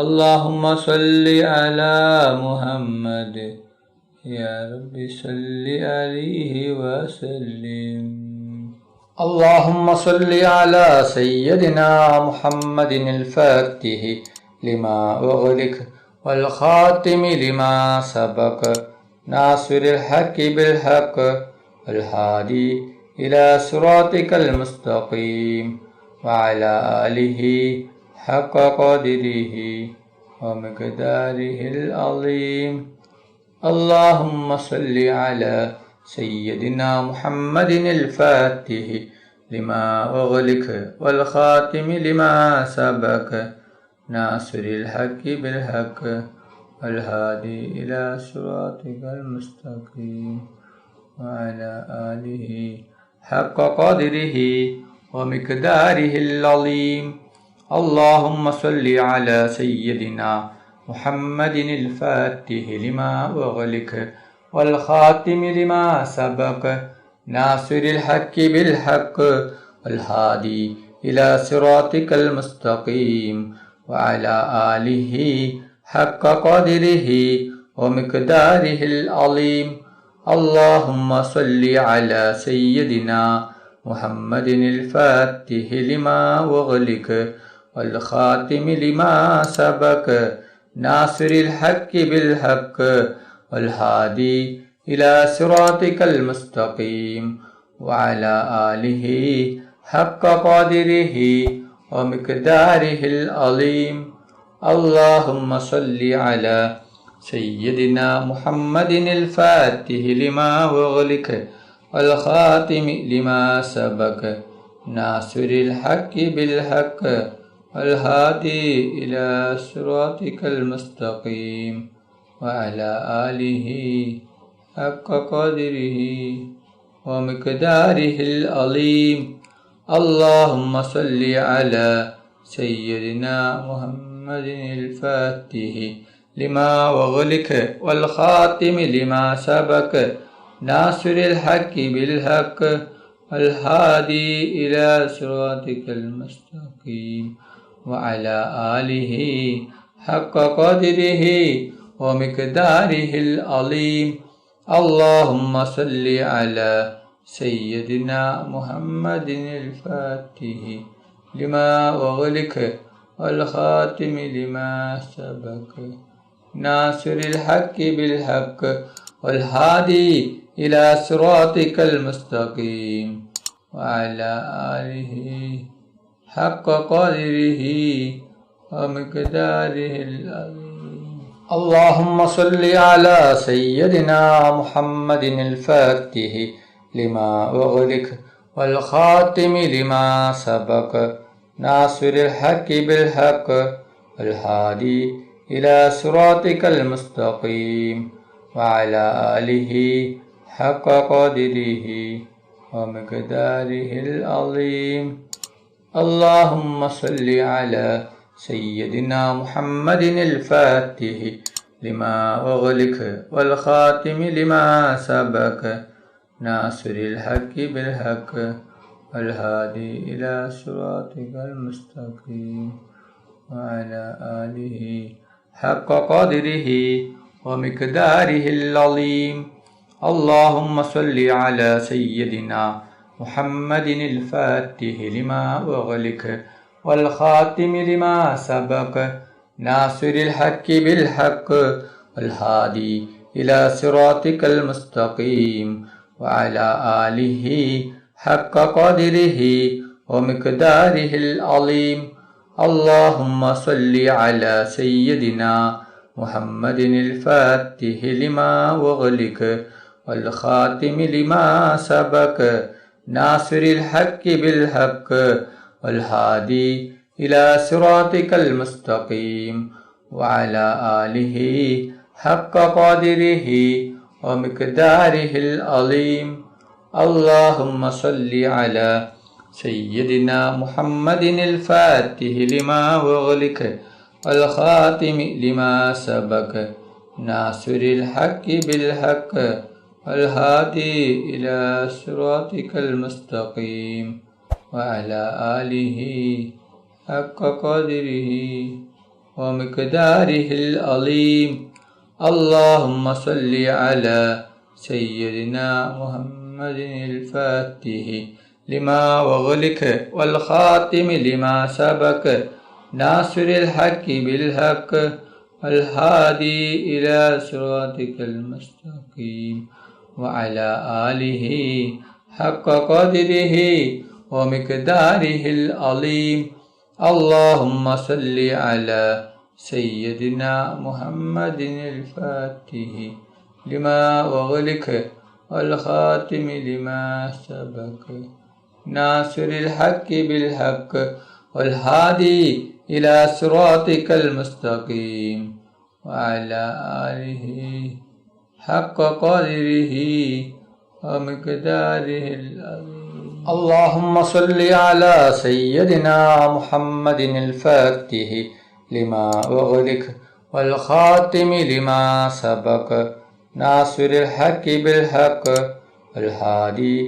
اللهم صل على محمد يا رب صل عليه وسلم. اللهم صل على سيدنا محمد الفاتح لما أغلق والخاتم لما سبق ناصر الحق بالحق والهادي إلى صراطك المستقيم وعلى آله حق قدره ومقداره العظيم. اللهم صل على سيدنا محمد الفاتح لما أغلق والخاتم لما سبق ناصر الحق بالحق والهادي إلى صراطك المستقيم وعلى آله حق قدره ومقداره العظيم. اللهم صل على سيدنا محمد الفاتح لما أغلق والخاتم لما سبق ناصر الحق بالحق والهادي إلى صراطك المستقيم وعلى آله حق قدره ومقداره العظيم. اللهم صل على سيدنا محمد الفاتح لما أغلق والخاتم لما سبق ناصر الحق بالحق والهادي إلى صراطك المستقيم وعلى آله حق قدره ومقداره العظيم. اللهم صل على سيدنا محمد الفاتح لما أغلق والخاتم لما سبق ناصر الحق بالحق والهادي إلى صراطك المستقيم وعلى آله حق قدره ومقداره العظيم. اللهم صل على سيدنا محمد الفاتح لما أغلق والخاتم لما سبق ناصر الحق بالحق والهادي إلى صراطك المستقيم وعلى آله حق قدره ومقداره العظيم. اللهم صل على سيدنا محمد الفاتح لما أغلق والخاتم لما سبق ناصر الحق بالحق والهادي إلى صراطك المستقيم وعلى آله حق قدره ومقداره العظيم. اللهم صل على سيدنا محمد الفاتح لما أغلق والخاتم لما سبق ناصر الحق بالحق والهادي إلى صراطك المستقيم وعلى آله حق قدره ومقداره العظيم. اللهم صل على سيدنا محمد الفاتح لما أغلق والخاتم لما سبق ناصر الحق بالحق والهادي إلى صراطك المستقيم وعلى آله حق قدره ومقداره العظيم. اللهم صل على سيدنا محمد الفاتح لما أغلق والخاتم لما سبق ناصر الحق بالحق والهادي إلى صراطك المستقيم وعلى آله حق قدره ومقداره العظيم. اللهم صل على سيدنا محمد الفاتح لما أغلق والخاتم لما سبق ناصر الحق بالحق والهادي إلى صراطك المستقيم وعلى آله حق قدره ومقداره العظيم. اللهم صل على سيدنا محمد الفاتح لما أغلق والخاتم لما سبق ناصر الحق بالحق والهادي إلى صراطك المستقيم وعلى آله حق قدره ومقداره العظيم. اللهم صل على سيدنا محمد الفاتح لما أغلق والخاتم لما سبق ناصر الحق بالحق والهادي إلى صراطك المستقيم وعلى آله حق قدره ومقداره العظيم. اللهم صل على سيدنا محمد الفاتح لما أغلق والخاتم لما سبق ناصر الحق بالحق والهادي إلى صراطك المستقيم وعلى آله حق قدره ومقداره العظيم. اللهم صل على سيدنا محمد الفاتح لما أغلق والخاتم لما سبق ناصر الحق بالحق والهادي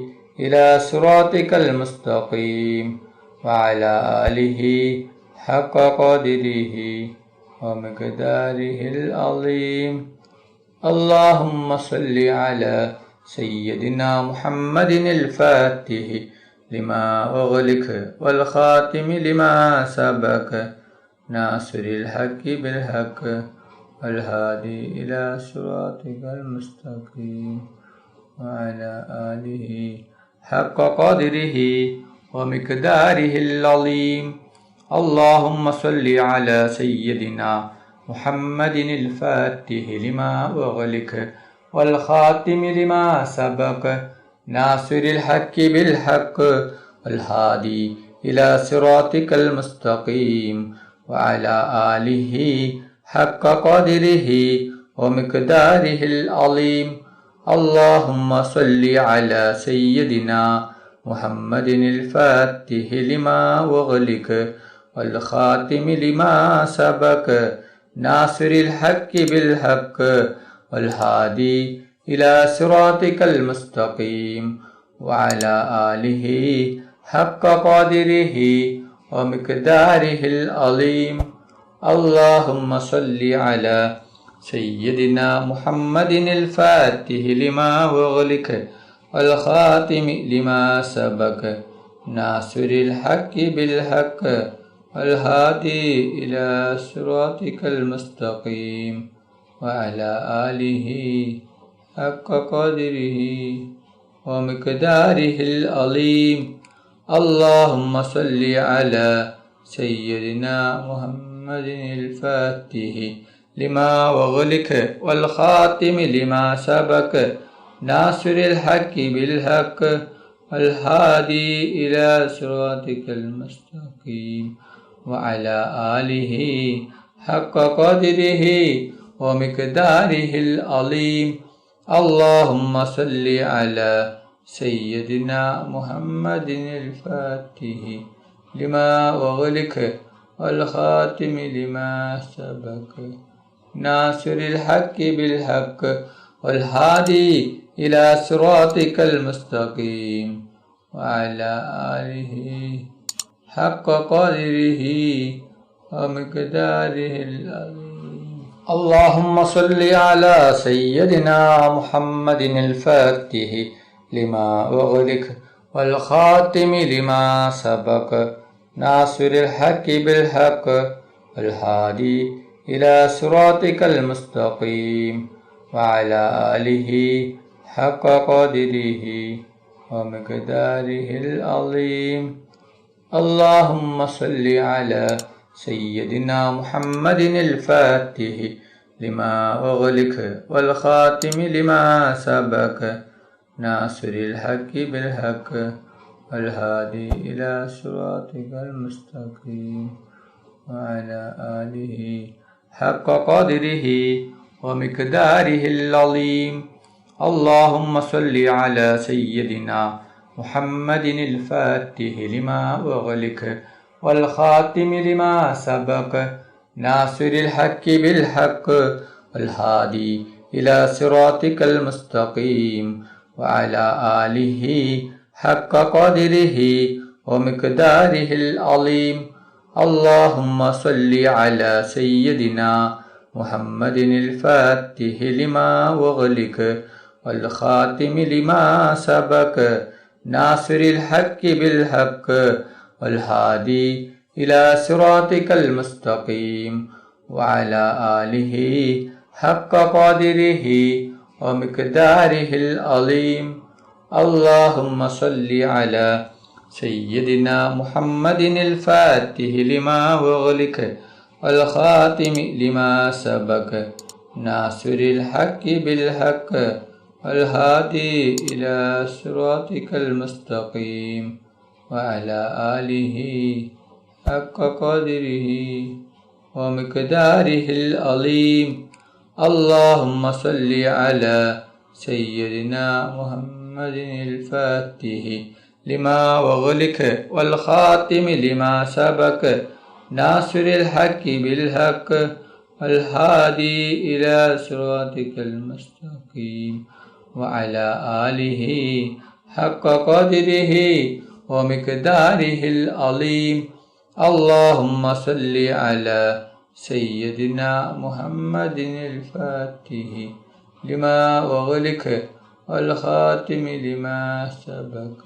إلى صراطك المستقيم وعلى آله حق قدره ومقداره العظيم. اللهم صل على سيدنا محمد الفاتح لما أغلق والخاتم لما سبق ناصر الحق بالحق والهادي إلى صراطك المستقيم وعلى آله حق قدره ومقداره العظيم. اللهم صل على سيدنا محمد الفاتح لما أغلق والخاتم لما سبق ناصر الحق بالحق والهادي إلى صراطك المستقيم وعلى آله حق قدره ومقداره العظيم. اللهم صل على سيدنا محمد الفاتح لما أغلق والخاتم لما سبق ناصر الحق بالحق والهادي إلى صراطك المستقيم وعلى آله حق قدره ومقداره العظيم. اللهم صل على سيدنا محمد الفاتح لما أغلق والخاتم لما سبق ناصر الحق بالحق والهادي إلى صراطك المستقيم وعلى آله حق قدره ومقداره العظيم. اللهم صل على سيدنا محمد الفاتح لما أغلق والخاتم لما سبق ناصر الحق بالحق والهادي إلى صراطك المستقيم وعلى آله حق قدره ومقداره العظيم. اللهم صل على سيدنا محمد الفاتح لما أغلق والخاتم لما سبق ناصر الحق بالحق والهادي إلى صراطك المستقيم وعلى آله حق قدره ومقداره العظيم. اللهم صل على سيدنا محمد الفاتح لما أغلق والخاتم لما سبق ناصر الحق بالحق والهادي إلى صراطك المستقيم وعلى آله حق قدره ومقداره العظيم. اللهم صل على سيدنا محمد الفاتح لما أغلق والخاتم لما سبق ناصر الحق بالحق والهادي إلى صراطك المستقيم وعلى آله حق قدره ومقداره العظيم. اللهم صل على سيدنا محمد الفاتح لما أغلق والخاتم لما سبق ناصر الحق بالحق والهادي إلى صراطك المستقيم وعلى آله حق قدره ومقداره العظيم. اللهم صل على سيدنا محمد الفاتح لما أغلق والخاتم لما سبق ناصر الحق بالحق والهادي إلى صراطك المستقيم وعلى آله حق قدره ومقداره العظيم. اللهم صل على سيدنا محمد الفاتح لما أغلق والخاتم لما سبق ناصر الحق بالحق والهادي إلى صراطك المستقيم وعلى آله حق قدره ومقداره العظيم. اللهم صل على سيدنا محمد الفاتح لما أغلق والخاتم لما سبق ناصر الحق بالحق والهادي إلى صراطك المستقيم وعلى آله حق قدره ومقداره العظيم. اللهم صل على سيدنا محمد الفاتح لما أغلق والخاتم لما سبق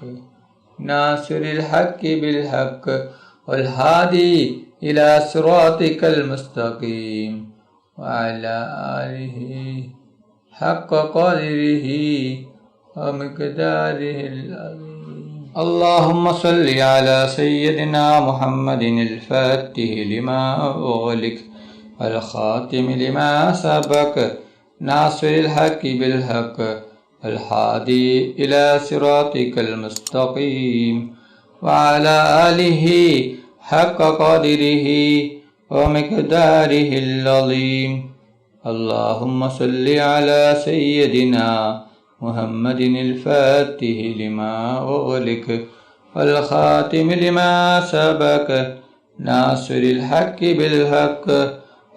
ناصر الحق بالحق والهادي إلى صراطك المستقيم وعلى آله حق قدره ومقداره العظيم. اللهم صل على سيدنا محمد الفاتح لما أغلق والخاتم لما سبق ناصر الحق بالحق الهادي إلى صراطك المستقيم وعلى آله حق قدره ومقداره العظيم. اللهم صل على سيدنا محمد الفاتح لما أغلق والخاتم لما سبق ناصر الحق بالحق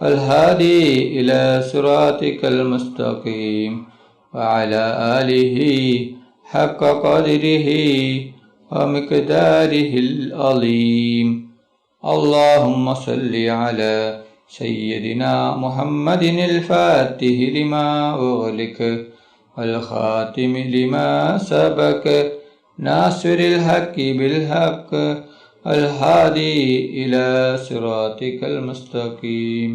والهادي إلى صراطك المستقيم وعلى آله حق قدره ومقداره العظيم. اللهم صل على سيدنا محمد الفاتح لما أغلق والخاتم لما سبق ناصر الحق بالحق والهادي إلى صراطك المستقيم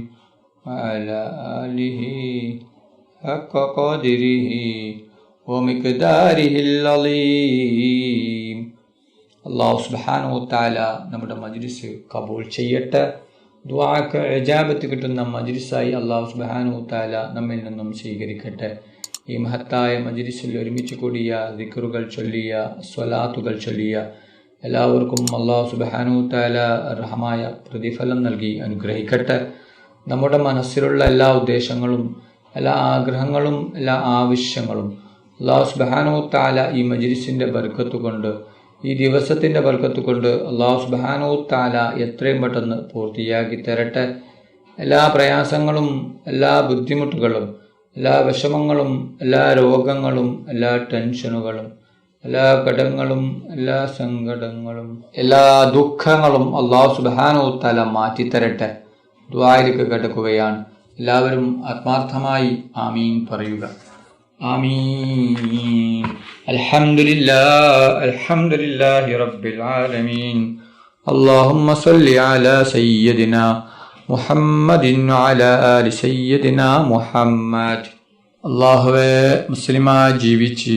وعلى آله حق قدره ومقداره العظيم. അല്ലാഹു സുബ്ഹാനഹു വ തആല നമ്മുടെ മജ്ലിസ് കബൂൽ ചെയ്യട്ടെ. ദുആക്ക് ഇജാബത്ത് കിട്ടുന്ന മജ്ലിസായി അല്ലാഹു സുബ്ഹാനഹു വ തആല നമ്മിൽ നിന്നും സ്വീകരിക്കട്ടെ. ഈ മഹത്തായ മജ്ലിസിൽ ഒരുമിച്ച് കൂടിയ ദിക്റുകൾ ചൊല്ലിയ സ്വലാത്തുകൾ ചൊല്ലിയ എല്ലാവർക്കും അല്ലാഹു സുബ്ഹാനഹു വ തആല റഹമായ പ്രതിഫലം നൽകി അനുഗ്രഹിക്കട്ടെ. നമ്മുടെ മനസ്സിലുള്ള എല്ലാ ഉദ്ദേശങ്ങളും എല്ലാ ആഗ്രഹങ്ങളും എല്ലാ ആവശ്യങ്ങളും അല്ലാഹു സുബ്ഹാനഹു വ തആല ഈ മജ്ലിസിൻ്റെ ബർക്കത്ത് കൊണ്ട് ഈ ദിവസത്തിൻ്റെ ബർക്കത്ത് കൊണ്ട് അല്ലാഹു സുബ്ഹാനഹു വ തആല എത്രയും പെട്ടെന്ന് പൂർത്തിയാക്കി തരട്ടെ. എല്ലാ പ്രയാസങ്ങളും എല്ലാ ബുദ്ധിമുട്ടുകളും എല്ലാ വിഷമങ്ങളും എല്ലാ രോഗങ്ങളും എല്ലാ ടെൻഷനുകളും എല്ലാ കടങ്ങളും എല്ലാ സങ്കടങ്ങളും എല്ലാ ദുഃഖങ്ങളും അല്ലാഹു സുബ്ഹാനഹു വ തആല മാറ്റിത്തരട്ടെ. ദുആയിലേക്ക് കടക്കുകയാണ്. എല്ലാവരും ആത്മാർത്ഥമായി ആമീൻ പറയുക. ആമീൻ. അൽഹംദുലില്ലാഹി റബ്ബിൽ ആലമീൻ. അല്ലാഹുമ്മ സ്വല്ലി അലാ സയ്യിദിനാ മുഹമ്മദിൻ വഅലാ ആലി സയ്യിദിനാ മുഹമ്മദ്. അല്ലാഹുവേ, മുസ്ലിമായി ജീവിച്ച്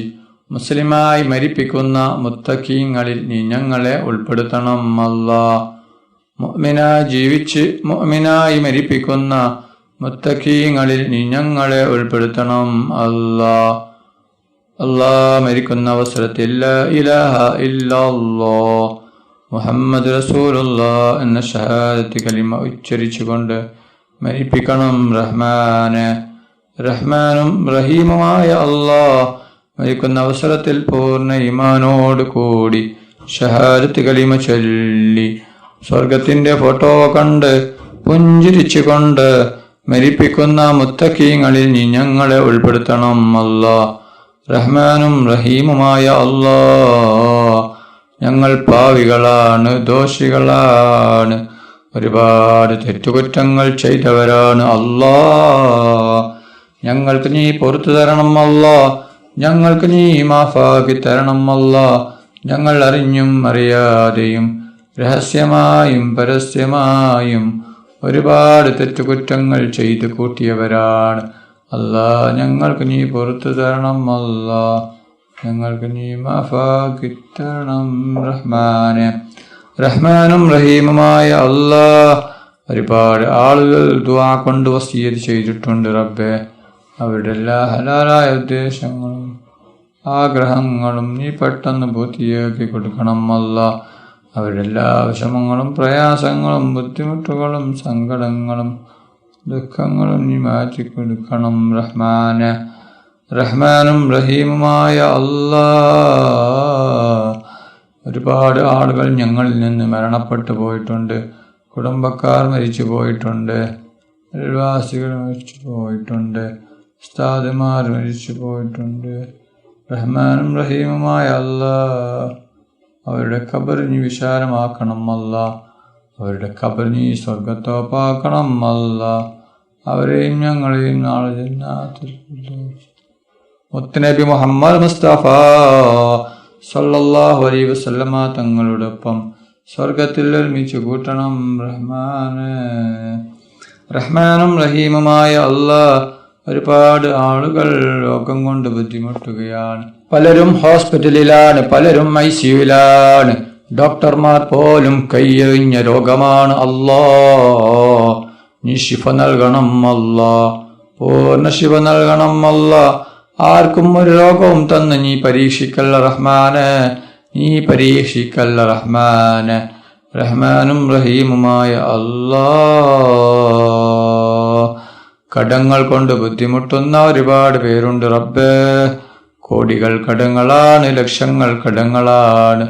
മുസ്ലിമായി മരിപ്പിക്കുന്ന മുത്തഖീങ്ങളിൽ നീ ഞങ്ങളെ ഉൾപ്പെടുത്തണം. അല്ലാഹ്, മുഅ്മിനായി ജീവിച്ച് മുഅ്മിനായി മരിപ്പിക്കുന്ന മുത്തഖീങ്ങളിൽ നീ ഞങ്ങളെ ഉൾപ്പെടുത്തണം. അല്ലാഹ്, മരിക്കുന്ന അവസരത്തിൽ ലാ ഇലാഹ ഇല്ലല്ലാഹ് മുഹമ്മദ് റസൂലുള്ളാഹ് എന്ന ഷഹാദത്ത് കലിമ ഉച്ചരിച്ചുകൊണ്ട് മരിപ്പിക്കണം. റഹ്മാനും റഹീമുമായ അല്ലാഹ്, മരിക്കുന്ന അവസരത്തിൽ പൂർണ്ണ ഈമാനോട് കൂടി ഷഹാദത്ത് കലിമ ചൊല്ലി സ്വർഗത്തിന്റെ ഫോട്ടോ കണ്ട് പുഞ്ചിരിച്ചുകൊണ്ട് മരിപ്പിക്കുന്ന മുത്തഖീങ്ങളിൽ നീ ഞങ്ങളെ ഉൾപ്പെടുത്തണം. അല്ലാഹ്, റഹ്മാനും റഹീമുമായ അല്ലാഹ്, ഞങ്ങൾ പാവികളാണ്, ദോഷികളാണ്. ഒരുപാട് തെറ്റുകുറ്റങ്ങൾ ചെയ്തവരാണ് അല്ലാ. ഞങ്ങൾക്ക് നീ പുറത്തു തരണം അല്ലാ. ഞങ്ങൾക്ക് നീ മാഫാക്കി തരണം അല്ലാ. ഞങ്ങൾ അറിഞ്ഞും അറിയാതെയും രഹസ്യമായും പരസ്യമായും ഒരുപാട് തെറ്റുകുറ്റങ്ങൾ ചെയ്തു കൂട്ടിയവരാണ് അല്ലാ. ഞങ്ങൾക്ക് നീ പുറത്തു തരണം അല്ലാ. ഞങ്ങൾക്ക് നീ മാഫാക്കി തരണം റഹ്മാനെ. റഹ്മാനും റഹീമുമായ അല്ലാ, ഒരുപാട് ആളുകൾ ദുആ കൊണ്ട് വസിയത്ത് ചെയ്തിട്ടുണ്ട് റബ്ബേ. അവരുടെ എല്ലാ ഹലാലായ ഉദ്ദേശങ്ങളും ആഗ്രഹങ്ങളും നീ പെട്ടെന്ന് പൂർത്തിയാക്കി കൊടുക്കണം അല്ലാ. അവരുടെ എല്ലാ വിഷമങ്ങളും പ്രയാസങ്ങളും ബുദ്ധിമുട്ടുകളും സങ്കടങ്ങളും ദുഃഖങ്ങളും നീ മാറ്റിക്കൊടുക്കണം റഹ്മാനെ. റഹ്മാനും റഹീമുമായ അല്ലാ, ഒരുപാട് ആളുകൾ ഞങ്ങളിൽ നിന്ന് മരണപ്പെട്ടു പോയിട്ടുണ്ട്. കുടുംബക്കാർ മരിച്ചു പോയിട്ടുണ്ട്. അയൽവാസികൾ മരിച്ചു പോയിട്ടുണ്ട്. ഉസ്താദുമാർ മരിച്ചു പോയിട്ടുണ്ട്. റഹ്മാനും റഹീമുമായ അല്ലാ, അവരുടെ ഖബർ നീ വിശാലമാക്കണം അല്ലാ. അവരുടെ ഖബർ നീ സ്വർഗത്തോപ്പാക്കണം അല്ലാ. അവരെയും ഞങ്ങളെയും നാളെ ജന്നാത്തുൽ ഫിർദൗസ് മുത്തുനബി മുഹമ്മദ് മുസ്തഫ സല്ലല്ലാഹു അലൈഹി വസല്ലമ തങ്ങളോടൊപ്പം സ്വർഗത്തിൽ ഒരുമിച്ച് കൂട്ടണം റഹ്മാനെ. റഹ്മാനും റഹീമുമായ അല്ലാ, ഒരുപാട് ആളുകൾ രോഗം കൊണ്ട് ബുദ്ധിമുട്ടുകയാണ്. പലരും ഹോസ്പിറ്റലിലാണ്, പലരും ICUവിലാണ്. ഡോക്ടർമാർ പോലും കൈയൊഴിഞ്ഞ രോഗമാണ് അല്ലാ. നീ ശിഫ നൽകണം അല്ലാ. പൂർണ്ണ ശിഫ നൽകണം അല്ലാ. ആർക്കും ഒരു രോഗവും തന്ന് നീ പരീക്ഷിക്കല്ല റഹ്മാനെ. നീ പരീക്ഷിക്കല്ല റഹ്മാനെ. റഹ്മാനും റഹീമുമായ അല്ലാ, കടങ്ങൾ കൊണ്ട് ബുദ്ധിമുട്ടുന്ന ഒരുപാട് പേരുണ്ട് റബ്ബേ. കോടികൾ കടങ്ങളാണ്, ലക്ഷങ്ങൾ കടങ്ങളാണ്,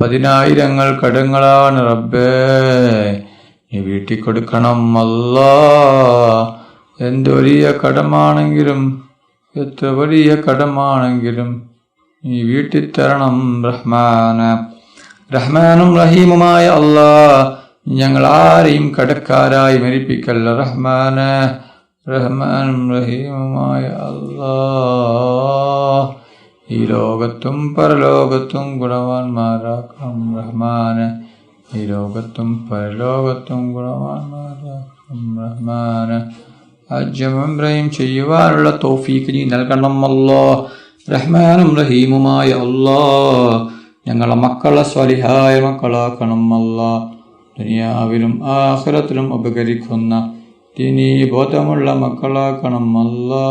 10,000 കടങ്ങളാണ് റബ്ബേ. നീ വീട്ടിൽ കൊടുക്കണം അല്ലാ. എന്ത് വലിയ കടമാണെങ്കിലും എത്ര വലിയ കടമാണെങ്കിലും നീ വീട്ടിൽ തരണം റഹ്മാന. റഹ്മാനും റഹീമുമായ അല്ലാ, ഞങ്ങൾ ആരെയും കടക്കാരായി മരിപ്പിക്കല്ല റഹ്മാന. റഹ്മാനും റഹീമുമായ അല്ലാ, ഈ ലോകത്തും പരലോകത്തും ഗുണവാന്മാരാക്കണം റഹ്മാനെ. ഈ ലോകത്തും പരലോകത്തും ഗുണവാന്മാരാക്കണം റഹ്മാനെ. ഹജ്ജും ഉംറയും ചെയ്യുവാനുള്ള തൗഫീഖ് നീ നൽകണം അല്ലാ. റഹ്മാനും റഹീമുമായ അല്ലാ, ഞങ്ങളെ മക്കളെ സ്വാലിഹായ മക്കളാക്കണം അല്ലാ. ദുനിയാവിലും ആഖിറത്തിലും ഉപകരിക്കുന്ന ദീനീ ബോധമുള്ള മക്കളാക്കണം അല്ലാ.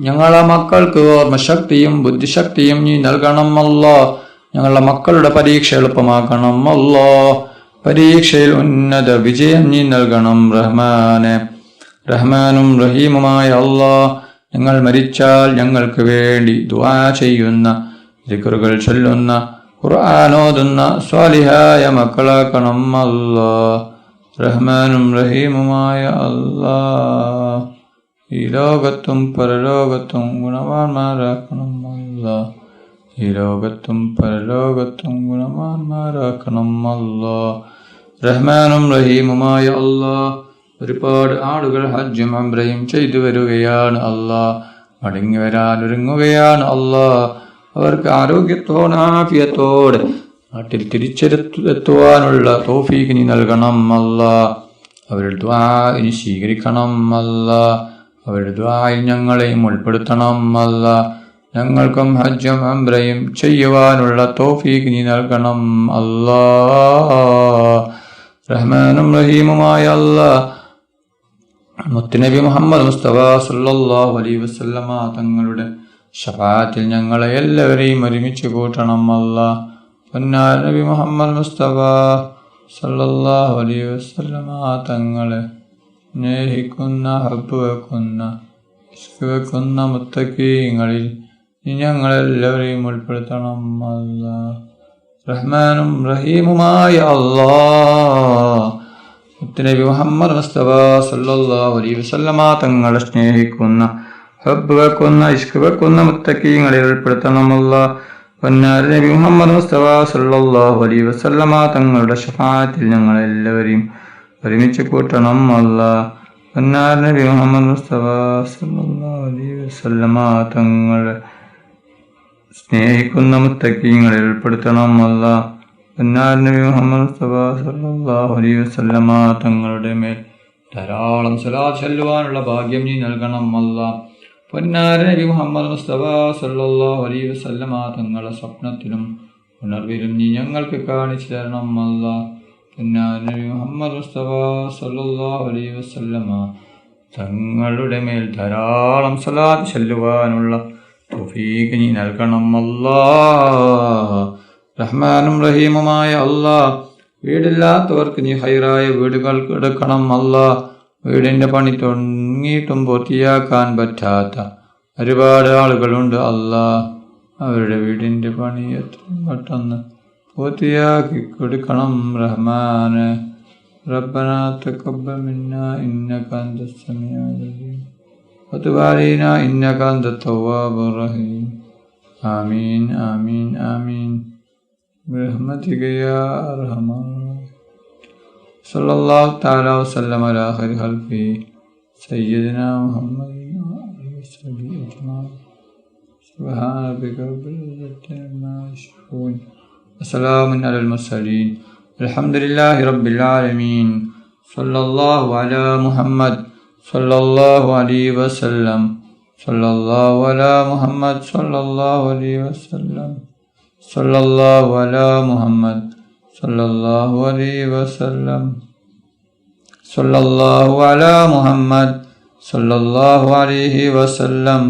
ഞങ്ങളെ മക്കൾക്ക് ഓർമ്മശക്തിയും ബുദ്ധിശക്തിയും നീ നൽകണം അല്ലാ. ഞങ്ങളുടെ മക്കളുടെ പരീക്ഷ എളുപ്പമാക്കണം അല്ലാ. പരീക്ഷയിൽ ഉന്നത വിജയം നീ നൽകണം റഹ്മാനെ. റഹ്മാനും റഹീമുമായ അല്ലാ, ഞങ്ങൾ മരിച്ചാൽ ഞങ്ങൾക്ക് വേണ്ടി ദുആ ചെയ്യുന്ന, ദിക്റുകൾ ചൊല്ലുന്ന, ഖുർആനോതുന്ന സ്വാലിഹായ മക്കളാക്കണം അല്ലാ. റഹ്മാനും റഹീമുമായ അല്ലാ, ഈ ലോകത്തും പരലോകത്തും ഗുണവാന്മാരാക്കണം അല്ലാ. ഈ ലോകത്തും പരലോകത്തും ഗുണവാന്മാരാക്കണം അല്ലാ. റഹ്മാനും റഹീമുമായ അല്ലാ, ഒരുപാട് ആളുകൾ ഹജ്ജും ഉംറയും ചെയ്തു വരികയാണ് അല്ലാ. മടങ്ങി വരാൻ ഒരുങ്ങുകയാണ് അല്ലാ. അവർക്ക് ആരോഗ്യത്തോടെ ആഫിയത്തോടെ നാട്ടിൽ തിരിച്ചെത്തുവാനുള്ള തൗഫീഖ് നീ നൽകണം അല്ലാ. അവരുടെ ദുആ നീ സ്വീകരിക്കണം അല്ലാ. അവരുടെ ദുആയിൽ ഞങ്ങളെയും ഉൾപ്പെടുത്തണം അല്ലാ. ഞങ്ങൾക്കും ഹജ്ജും ഉംറയും ചെയ്യുവാനുള്ള തൗഫീഖ് നീ നൽകണം അല്ലാ. റഹ്മാനും റഹീമുമായ അല്ലാ, മുത്തുനബി മുഹമ്മദ് മുസ്തഫ സല്ലല്ലാഹു അലൈഹി വസല്ലമ തങ്ങളുടെ ശഫാഅത്തിൽ ഞങ്ങളെ എല്ലാവരെയും ഒരുമിച്ച് കൂട്ടണം അല്ലാ. പൊന്നാര നബി മുഹമ്മദ് മുസ്തഫ സല്ലല്ലാഹു അലൈഹി വസല്ലമ തങ്ങളെ സ്നേഹിക്കുന്ന, ഹബ്ബ് വെക്കുന്ന, ഇഷ്ക് വെക്കുന്ന മുത്തഖീങ്ങളിൽ നീ ഞങ്ങളെല്ലാവരെയും ഉൾപ്പെടുത്തണം അല്ലാ. റഹ്മാനും റഹീമുമായ അല്ലാ, മുത്തുനബി മുഹമ്മദ് മുസ്തഫ സല്ലല്ലാഹു അലൈഹി വസല്ലമ തങ്ങളെ സ്നേഹിക്കുന്ന, ഹബ്ബ് വെക്കുന്ന, ഇഷ്ക് വെക്കുന്ന മുത്തഖീങ്ങളിൽ ഉൾപ്പെടുത്തണം അല്ലാ. പൊന്നാര നബി മുഹമ്മദ് മുസ്തഫ സല്ലല്ലാഹു അലൈഹി വസല്ലമ തങ്ങളുടെ ശഫാഅത്തിൽ ഞങ്ങളെല്ലാവരെയും ഒരുമിച്ച് കൂട്ടണം അല്ലാഹ്. പൊന്നാർ നബി മുഹമ്മദ് മുസ്തഫ സല്ലല്ലാഹു അലൈഹി വസല്ലമ തങ്ങളെ സ്നേഹിക്കുന്ന മുത്തഖീങ്ങളിൽ ഉൾപ്പെടുത്തണം അല്ലാഹ്. പൊന്നാർ നബി മുഹമ്മദ് മുസ്തഫ സല്ലല്ലാഹു അലൈഹി വസല്ലമ തങ്ങളുടെ മേൽ ധാരാളം സ്വലാത്ത് ചൊല്ലുവാനുള്ള ഭാഗ്യം നീ നൽകണം അല്ലാഹ്. പൊന്നാർ നബി മുഹമ്മദ് മുസ്തഫ സല്ലല്ലാഹു അലൈഹി വസല്ലമ തങ്ങളെ സ്വപ്നത്തിലും ഉണർവിലും നീ ഞങ്ങൾക്ക് കാണിച്ചു തരണം അല്ലാഹ്. പൊന്നാർ നബി മുഹമ്മദ് മുസ്തഫ സല്ലല്ലാഹു അലൈഹി വസല്ലമ തങ്ങളുടെ മേൽ ധാരാളം സ്വലാത്ത് ചൊല്ലുവാനുള്ള തൗഫീഖ് നീ നൽകണം അല്ലാഹ്. റഹ്മാനും റഹീമുമായ അല്ലാഹ്, വീടില്ലാത്തവർക്ക് നീ ഹൈറായ വീടുകൾ എടുക്കണം അല്ലാഹ്. വീടിൻ്റെ പണി തുടങ്ങിയിട്ടും പൂർത്തിയാക്കാൻ പറ്റാത്ത ഒരുപാട് ആളുകളുണ്ട് അല്ലാഹ്. അവരുടെ വീടിൻ്റെ പണി എത്രയും പെട്ടെന്ന് പൂർത്തിയാക്കി കൊടുക്കണം റഹ്മാന്. റബ്ബനാ തഖബ്ബൽ മിന്നാ ഇന്നക അൻതസ് സമീഉൽ അലീം വതുബ് അലൈനാ ഇന്നക അൻതത് തവ്വാബുർ റഹീം. ആമീൻ ആമീൻ ആമീൻ برحمتك يا أرحم الراحمين. صلى الله تعالى وسلم على خير خلقه سيدنا محمد وآله وصحبه أجمعين. سبحان ربك رب العزة عما يصفون وسلام على المرسلين الحمد لله رب العالمين. صلى الله على محمد صلى الله عليه وسلم. صلى الله على محمد صلى الله عليه وسلم. صلى الله على محمد صلى الله عليه وسلم. صلى الله على محمد صلى الله عليه وسلم.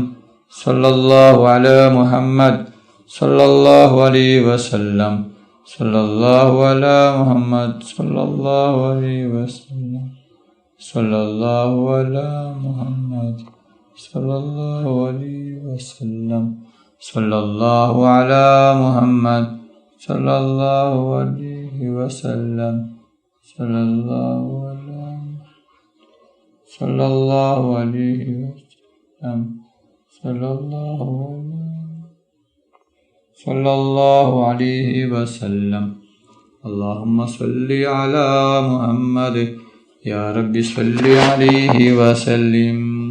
صلى الله على محمد صلى الله عليه وسلم. صلى الله على محمد صلى الله عليه وسلم. صلى الله على محمد صلى الله عليه وسلم. صلى الله على محمد صلى الله عليه وسلم. صلى الله على صلى الله عليه وسلم. صلى الله عليه وسلم. اللهم صل على محمد يا رب صل عليه وسلم.